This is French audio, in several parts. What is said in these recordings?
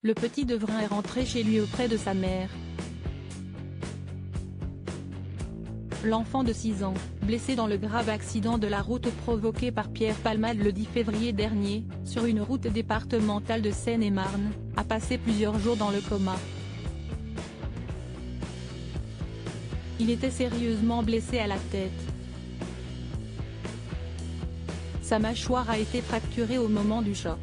le petit Devrin est rentré chez lui auprès de sa mère. L'enfant de 6 ans, blessé dans le grave accident de la route provoqué par Pierre Palmade le 10 février dernier, sur une route départementale de Seine-et-Marne, a passé plusieurs jours dans le coma. Il était sérieusement blessé à la tête. Sa mâchoire a été fracturée au moment du choc.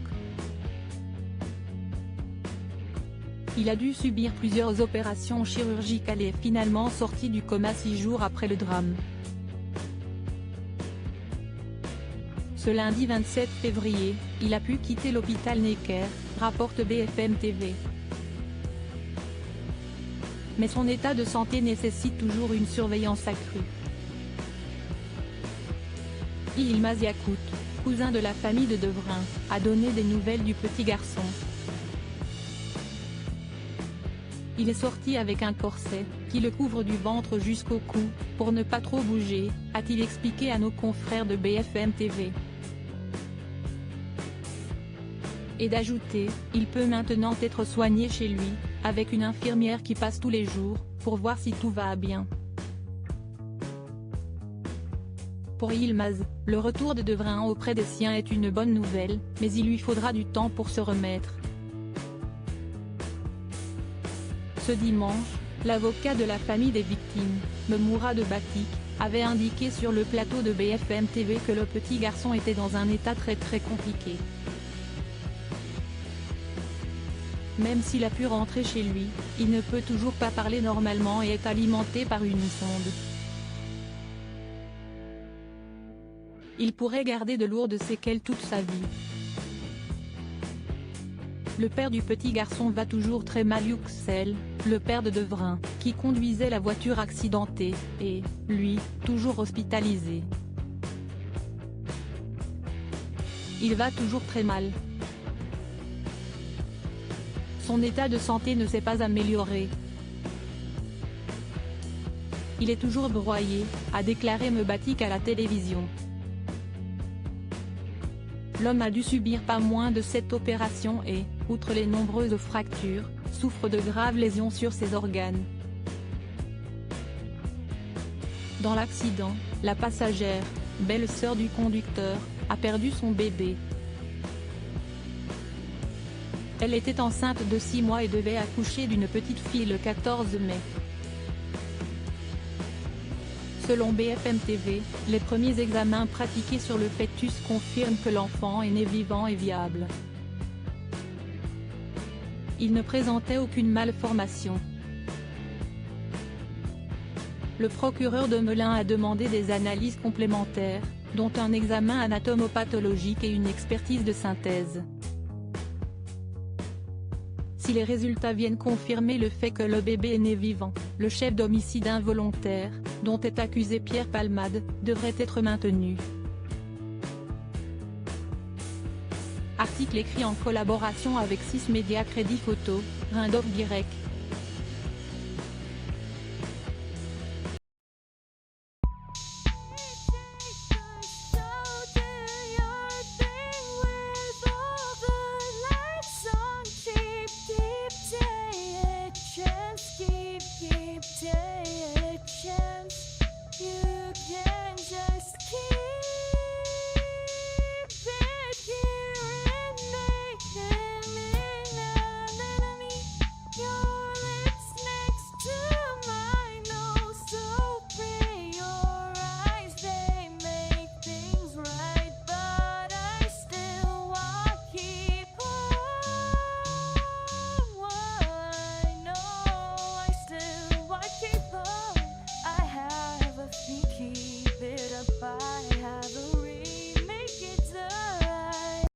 Il a dû subir plusieurs opérations chirurgicales et est finalement sorti du coma 6 jours après le drame. Ce lundi 27 février, il a pu quitter l'hôpital Necker, rapporte BFM TV. Mais son état de santé nécessite toujours une surveillance accrue. Yilmaz Yacout, cousin de la famille de Devrin, a donné des nouvelles du petit garçon. Il est sorti avec un corset, qui le couvre du ventre jusqu'au cou, pour ne pas trop bouger, a-t-il expliqué à nos confrères de BFM TV. Et d'ajouter, il peut maintenant être soigné chez lui, avec une infirmière qui passe tous les jours, pour voir si tout va bien. Pour Yilmaz, le retour de Devrin auprès des siens est une bonne nouvelle, mais il lui faudra du temps pour se remettre. Ce dimanche, l'avocat de la famille des victimes, Memourad Batik, avait indiqué sur le plateau de BFM TV que le petit garçon était dans un état très compliqué. Même s'il a pu rentrer chez lui, il ne peut toujours pas parler normalement et est alimenté par une sonde. Il pourrait garder de lourdes séquelles toute sa vie. Le père du petit garçon va toujours très mal. Yüksel, le père de Devrin, qui conduisait la voiture accidentée, est, lui, toujours hospitalisé. Il va toujours très mal. Son état de santé ne s'est pas amélioré. Il est toujours broyé, a déclaré Batik à la télévision. L'homme a dû subir pas moins de 7 opérations et, outre les nombreuses fractures, souffre de graves lésions sur ses organes. Dans l'accident, la passagère, belle-sœur du conducteur, a perdu son bébé. Elle était enceinte de 6 mois et devait accoucher d'une petite fille le 14 mai. Selon BFM TV, les premiers examens pratiqués sur le fœtus confirment que l'enfant est né vivant et viable. Il ne présentait aucune malformation. Le procureur de Melun a demandé des analyses complémentaires, dont un examen anatomopathologique et une expertise de synthèse. Si les résultats viennent confirmer le fait que le bébé est né vivant, le chef d'homicide involontaire, dont est accusé Pierre Palmade, devrait être maintenu. Article écrit en collaboration avec 6 médias Crédit Photo, Rindov Guirec.